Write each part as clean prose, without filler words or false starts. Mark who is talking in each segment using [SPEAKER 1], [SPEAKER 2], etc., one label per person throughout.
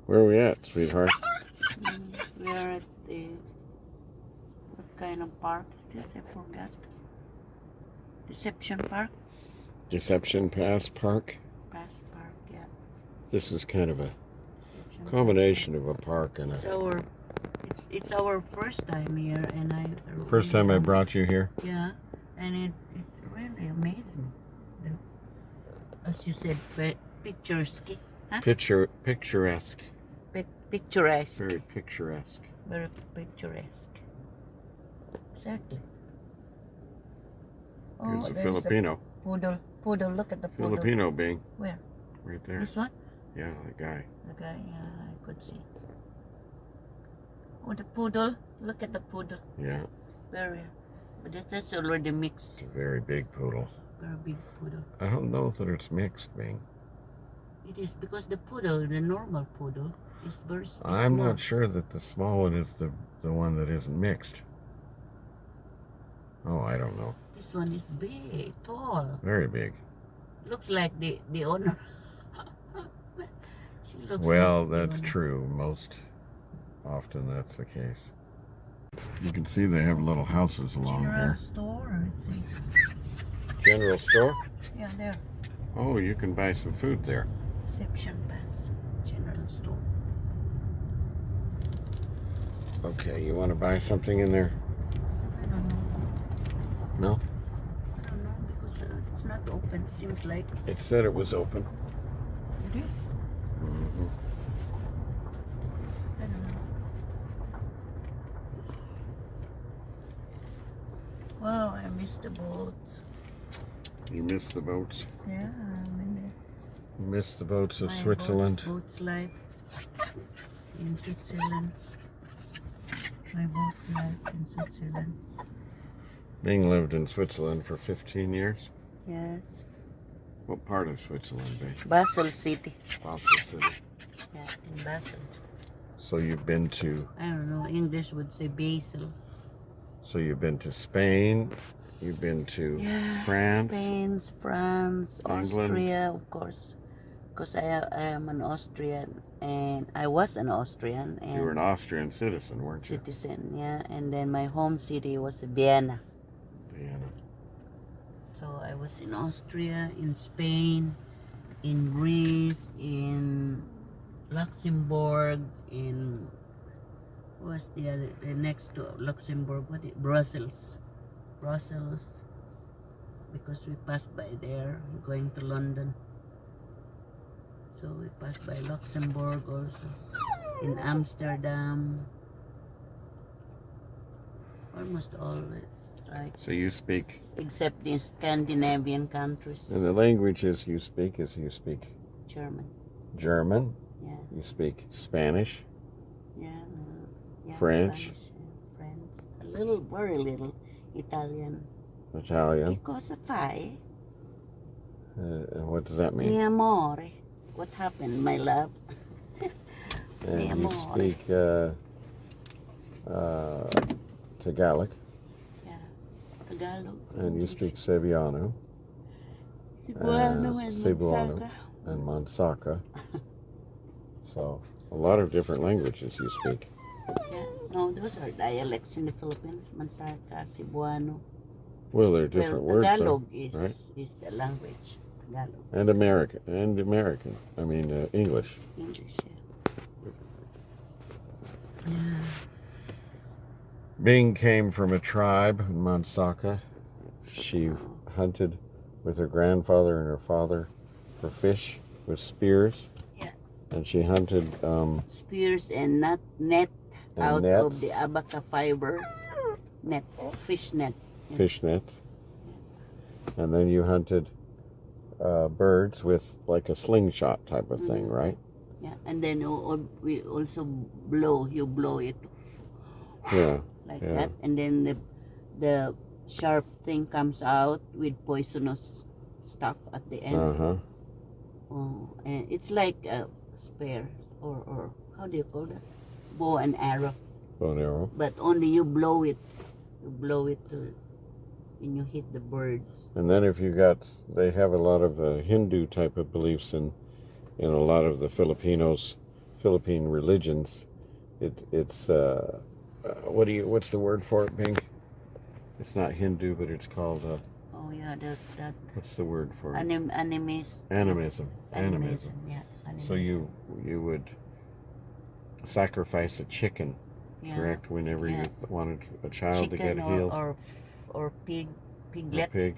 [SPEAKER 1] Where are we at, sweetheart?
[SPEAKER 2] We are at the... What kind of park is this? I forgot. Deception Park?
[SPEAKER 1] Deception Pass Park.
[SPEAKER 2] Pass Park, yeah.
[SPEAKER 1] This is kind of a
[SPEAKER 2] Deception
[SPEAKER 1] combination of a park and a...
[SPEAKER 2] It's our first time here, and
[SPEAKER 1] First time I brought you here?
[SPEAKER 2] Yeah, and it really amazing. As you said, picturesque. Huh?
[SPEAKER 1] Picturesque.
[SPEAKER 2] Picturesque.
[SPEAKER 1] Very picturesque.
[SPEAKER 2] Very picturesque. Exactly.
[SPEAKER 1] Here's a Filipino.
[SPEAKER 2] Poodle. Poodle. Look at the poodle.
[SPEAKER 1] Filipino being.
[SPEAKER 2] Where?
[SPEAKER 1] Right there.
[SPEAKER 2] This one?
[SPEAKER 1] Yeah, that guy.
[SPEAKER 2] The guy, yeah, I could see. Oh, the poodle. Look at the poodle.
[SPEAKER 1] Yeah.
[SPEAKER 2] Very. But that's already mixed.
[SPEAKER 1] It's a very big poodle.
[SPEAKER 2] Very big poodle.
[SPEAKER 1] I don't know that it's mixed, Bing.
[SPEAKER 2] It is because the poodle, the normal poodle, is very small.
[SPEAKER 1] I'm not sure that the small one is the one that isn't mixed. Oh, I don't know.
[SPEAKER 2] This one is big, tall.
[SPEAKER 1] Very big.
[SPEAKER 2] Looks like the owner. She looks
[SPEAKER 1] well,
[SPEAKER 2] like
[SPEAKER 1] that's true. Most often that's the case. You can see they have little houses along
[SPEAKER 2] General
[SPEAKER 1] here.
[SPEAKER 2] store, it says.
[SPEAKER 1] General store?
[SPEAKER 2] Yeah, there.
[SPEAKER 1] Oh, you can buy some food there.
[SPEAKER 2] Reception Pass. General store.
[SPEAKER 1] Okay, you want to buy something in there?
[SPEAKER 2] I don't know.
[SPEAKER 1] No?
[SPEAKER 2] I don't know because it's not open. Seems like
[SPEAKER 1] It said it was open.
[SPEAKER 2] it is.
[SPEAKER 1] Mm-hmm.
[SPEAKER 2] I don't know. Wow, I missed the boats.
[SPEAKER 1] You missed the boats.
[SPEAKER 2] Yeah, I'm in there.
[SPEAKER 1] You missed the boats of
[SPEAKER 2] My
[SPEAKER 1] Switzerland.
[SPEAKER 2] Boats life in Switzerland. My boat's life in Switzerland.
[SPEAKER 1] Bing lived in Switzerland for 15 years.
[SPEAKER 2] Yes.
[SPEAKER 1] What part of Switzerland, Bing?
[SPEAKER 2] Basel City.
[SPEAKER 1] Basel City.
[SPEAKER 2] Yeah, in Basel.
[SPEAKER 1] So you've been to...
[SPEAKER 2] I don't know. English would say Basel.
[SPEAKER 1] So you've been to Spain. You've been to France.
[SPEAKER 2] Spain, France,
[SPEAKER 1] England.
[SPEAKER 2] Austria, of course. Because I am an Austrian, and I was an Austrian. And
[SPEAKER 1] You were an Austrian citizen, weren't you?
[SPEAKER 2] citizen, yeah. And then my home city was Vienna.
[SPEAKER 1] Vienna.
[SPEAKER 2] So I was in Austria, in Spain, in Greece, in Luxembourg, in what's the other, the next to Luxembourg? Brussels, because we passed by there, going to London. So we passed by Luxembourg also, in Amsterdam, almost all of it. Right.
[SPEAKER 1] So you speak...
[SPEAKER 2] Except the Scandinavian countries.
[SPEAKER 1] And the languages you speak is you speak
[SPEAKER 2] German.
[SPEAKER 1] German.
[SPEAKER 2] Yeah.
[SPEAKER 1] You speak Spanish.
[SPEAKER 2] Yeah. Yeah,
[SPEAKER 1] French.
[SPEAKER 2] Spanish, yeah, French. A little, very little Italian.
[SPEAKER 1] Italian.
[SPEAKER 2] Che cosa fai?
[SPEAKER 1] What does that mean?
[SPEAKER 2] Mi amore. What happened, my love?
[SPEAKER 1] And
[SPEAKER 2] Mi
[SPEAKER 1] you
[SPEAKER 2] amore.
[SPEAKER 1] speak Tagalog.
[SPEAKER 2] Yeah. Tagalog.
[SPEAKER 1] And you
[SPEAKER 2] English.
[SPEAKER 1] speak Cebuano.
[SPEAKER 2] Cebuano and
[SPEAKER 1] Cebuano
[SPEAKER 2] Mansaka.
[SPEAKER 1] and Mansaka. So a lot of different languages you speak.
[SPEAKER 2] Yeah. No, those are dialects in the Philippines. Mansaka, Cebuano.
[SPEAKER 1] Well, there are different words.
[SPEAKER 2] Tagalog
[SPEAKER 1] though, right?
[SPEAKER 2] is the language. Tagalog.
[SPEAKER 1] And American. I mean English.
[SPEAKER 2] English, yeah. Yeah.
[SPEAKER 1] Bing came from a tribe in Mansaka. She hunted with her grandfather and her father for fish with spears.
[SPEAKER 2] Yeah.
[SPEAKER 1] And she hunted
[SPEAKER 2] Spears and net
[SPEAKER 1] And
[SPEAKER 2] out
[SPEAKER 1] nets.
[SPEAKER 2] of the abaca fiber. Net. Fish net.
[SPEAKER 1] fish nets. And then you hunted birds with like a slingshot type of thing, right?
[SPEAKER 2] Yeah. And then we also blow. You blow it
[SPEAKER 1] Yeah.
[SPEAKER 2] like
[SPEAKER 1] Yeah.
[SPEAKER 2] that. And then the sharp thing comes out with poisonous stuff at the end.
[SPEAKER 1] Uh-huh.
[SPEAKER 2] Oh, and it's like a spear or how do you call that? Bow and arrow.
[SPEAKER 1] Bow and arrow.
[SPEAKER 2] But only you blow it. You blow it when you hit the birds.
[SPEAKER 1] And then if you they have a lot of Hindu type of beliefs in a lot of the Filipino Philippine religions, it's what's the word for it, Bing? It's not Hindu, but it's called
[SPEAKER 2] Oh yeah, that
[SPEAKER 1] what's the word for it?
[SPEAKER 2] animism.
[SPEAKER 1] Animism.
[SPEAKER 2] Yeah, animism.
[SPEAKER 1] So you would sacrifice a chicken,
[SPEAKER 2] yeah.
[SPEAKER 1] correct? Whenever
[SPEAKER 2] Yeah.
[SPEAKER 1] you wanted a child to
[SPEAKER 2] Chicken
[SPEAKER 1] get healed,
[SPEAKER 2] or piglet.
[SPEAKER 1] or pig.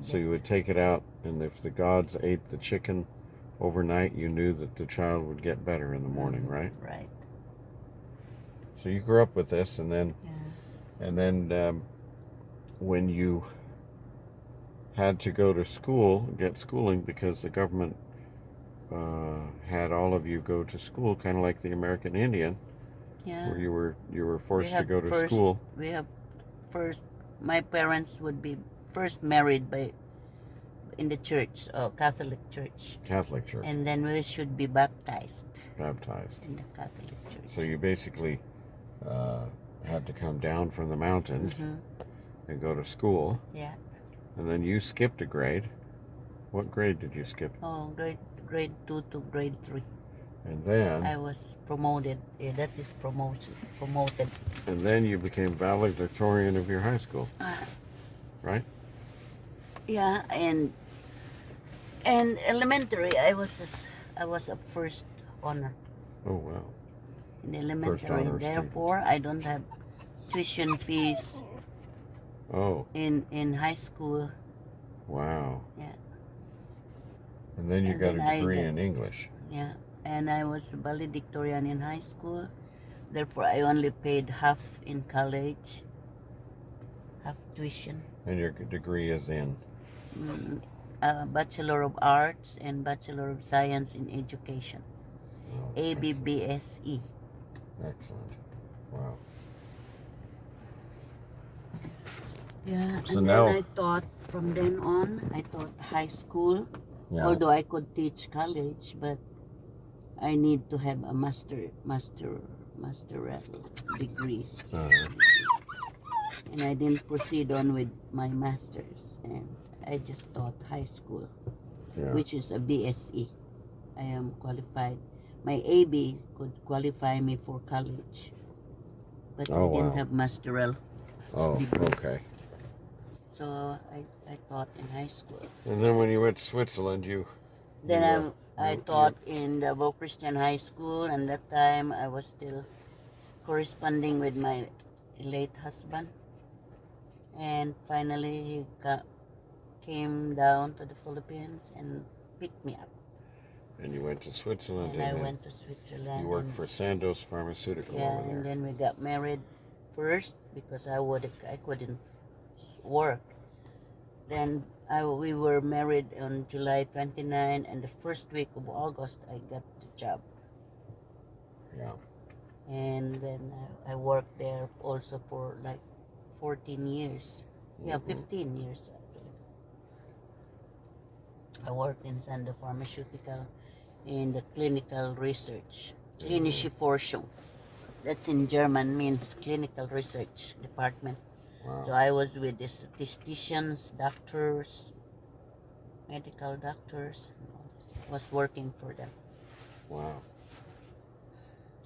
[SPEAKER 1] So you would take it out, and if the gods ate the chicken overnight, you knew that the child would get better in the morning, right?
[SPEAKER 2] Right.
[SPEAKER 1] So you grew up with this, and then
[SPEAKER 2] Yeah.
[SPEAKER 1] when you had to go to school, get schooling, because the government had all of you go to school, kind of like the American Indian,
[SPEAKER 2] Yeah.
[SPEAKER 1] where you were forced to go to
[SPEAKER 2] first,
[SPEAKER 1] school.
[SPEAKER 2] We have first. My parents would be first married in the church, Catholic church.
[SPEAKER 1] Catholic church.
[SPEAKER 2] And then we should be baptized.
[SPEAKER 1] Baptized.
[SPEAKER 2] In the Catholic church.
[SPEAKER 1] So you basically had to come down from the mountains and go to school.
[SPEAKER 2] Yeah.
[SPEAKER 1] And then you skipped a grade. What grade did you skip?
[SPEAKER 2] Oh, grade 2 to grade 3.
[SPEAKER 1] And then
[SPEAKER 2] I was promoted. Yeah, that is promoted.
[SPEAKER 1] And then you became valedictorian of your high school, right?
[SPEAKER 2] Yeah, and elementary, I was a first honor
[SPEAKER 1] Oh wow.
[SPEAKER 2] in
[SPEAKER 1] First
[SPEAKER 2] elementary.
[SPEAKER 1] honor
[SPEAKER 2] Therefore, I don't have tuition fees
[SPEAKER 1] Oh
[SPEAKER 2] in high school.
[SPEAKER 1] wow.
[SPEAKER 2] Yeah.
[SPEAKER 1] And then you
[SPEAKER 2] And
[SPEAKER 1] got
[SPEAKER 2] then
[SPEAKER 1] a
[SPEAKER 2] I
[SPEAKER 1] degree
[SPEAKER 2] got-
[SPEAKER 1] in English.
[SPEAKER 2] Yeah, and I was valedictorian in high school. Therefore, I only paid half in college, half tuition.
[SPEAKER 1] And your degree is in?
[SPEAKER 2] Bachelor of Arts and Bachelor of Science in Education.
[SPEAKER 1] Oh,
[SPEAKER 2] ABBSE.
[SPEAKER 1] excellent. Wow.
[SPEAKER 2] Yeah,
[SPEAKER 1] So
[SPEAKER 2] and
[SPEAKER 1] now-
[SPEAKER 2] then I taught, from then on, I taught high school.
[SPEAKER 1] Yeah.
[SPEAKER 2] Although I could teach college, but I need to have a master degree. And I didn't proceed on with my master's, and I just taught high school,
[SPEAKER 1] Yeah.
[SPEAKER 2] which is a BSE. I am qualified. My AB could qualify me for college, but
[SPEAKER 1] Oh,
[SPEAKER 2] I didn't
[SPEAKER 1] wow.
[SPEAKER 2] have masteral.
[SPEAKER 1] Oh, okay.
[SPEAKER 2] So I taught in high school.
[SPEAKER 1] And then when you went to Switzerland,
[SPEAKER 2] Then I taught in the Bo Christian High School, and that time I was still corresponding with my late husband. And finally he came down to the Philippines and picked me up.
[SPEAKER 1] And you went to Switzerland,
[SPEAKER 2] And I
[SPEAKER 1] then
[SPEAKER 2] went to Switzerland.
[SPEAKER 1] you worked for Sandos Pharmaceutical
[SPEAKER 2] Yeah,
[SPEAKER 1] over there.
[SPEAKER 2] and then we got married first because I couldn't work. Then we were married on July 29, and the first week of August I got the job.
[SPEAKER 1] Yeah.
[SPEAKER 2] And then I worked there also for like 14 years. Yeah, 15 years actually. I worked in Sandos Pharmaceutical in the clinical research, klinische Forschung. That's in German, means clinical research department.
[SPEAKER 1] Wow.
[SPEAKER 2] So I was with the statisticians, doctors, medical doctors, and all this. Was working for them.
[SPEAKER 1] Wow.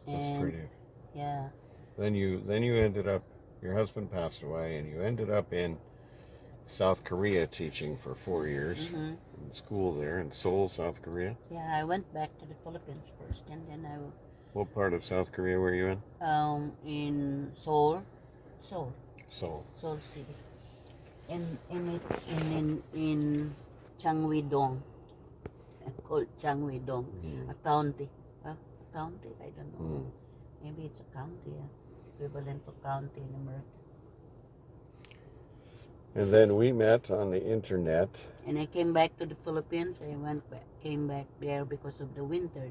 [SPEAKER 1] That's
[SPEAKER 2] And
[SPEAKER 1] pretty.
[SPEAKER 2] yeah,
[SPEAKER 1] Then you ended up, your husband passed away, and you ended up in South Korea teaching for 4 years in school there in Seoul, South Korea.
[SPEAKER 2] yeah, I went back to the Philippines first, and then
[SPEAKER 1] What part of South Korea were you in?
[SPEAKER 2] in Seoul
[SPEAKER 1] Seoul.
[SPEAKER 2] City, and it's in Changwidong, called Changwidong, a county. County, I don't know. Maybe it's a county, equivalent to county in America.
[SPEAKER 1] And then we met on the internet.
[SPEAKER 2] And I came back to the Philippines. Came back there because of the winter.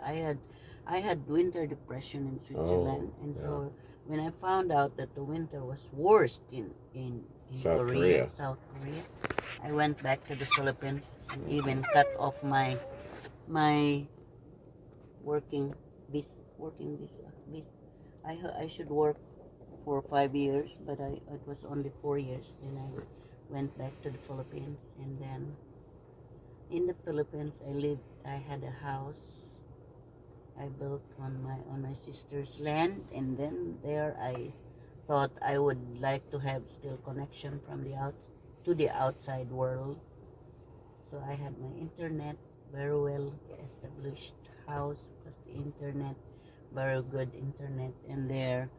[SPEAKER 2] I had winter depression in Switzerland, and so when I found out that the winter was worst in
[SPEAKER 1] South Korea,
[SPEAKER 2] I went back to the Philippines and even cut off my working visa. I should work for 5 years, but it was only 4 years. Then I went back to the Philippines, and then in the Philippines I had a house I built on my sister's land, and then there I thought I would like to have still connection from the out to the outside world. So I had my internet, very well established house plus the internet, very good internet, and there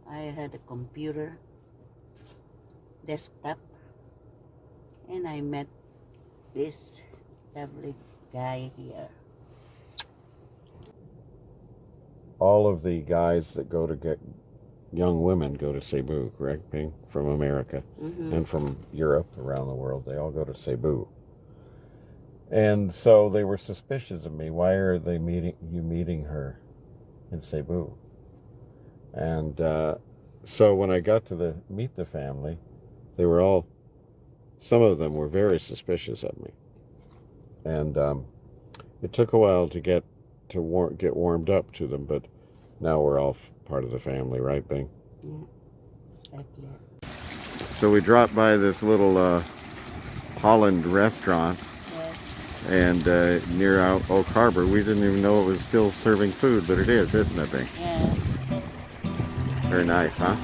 [SPEAKER 2] I had a computer, desktop, and I met this lovely guy here.
[SPEAKER 1] All of the guys that go to get young women go to Cebu, correct? Being from America and from Europe, around the world, they all go to Cebu. And so they were suspicious of me. Why are they meeting her in Cebu? And so when I got to meet the family, they were all, some of them were very suspicious of me. And it took a while to get warmed up to them, but now we're all part of the family, right, Bing?
[SPEAKER 2] Yeah, exactly.
[SPEAKER 1] So we dropped by this little Holland restaurant, and near out Oak Harbor. We didn't even know it was still serving food, but it is, isn't it, Bing?
[SPEAKER 2] Yeah.
[SPEAKER 1] Very nice, huh?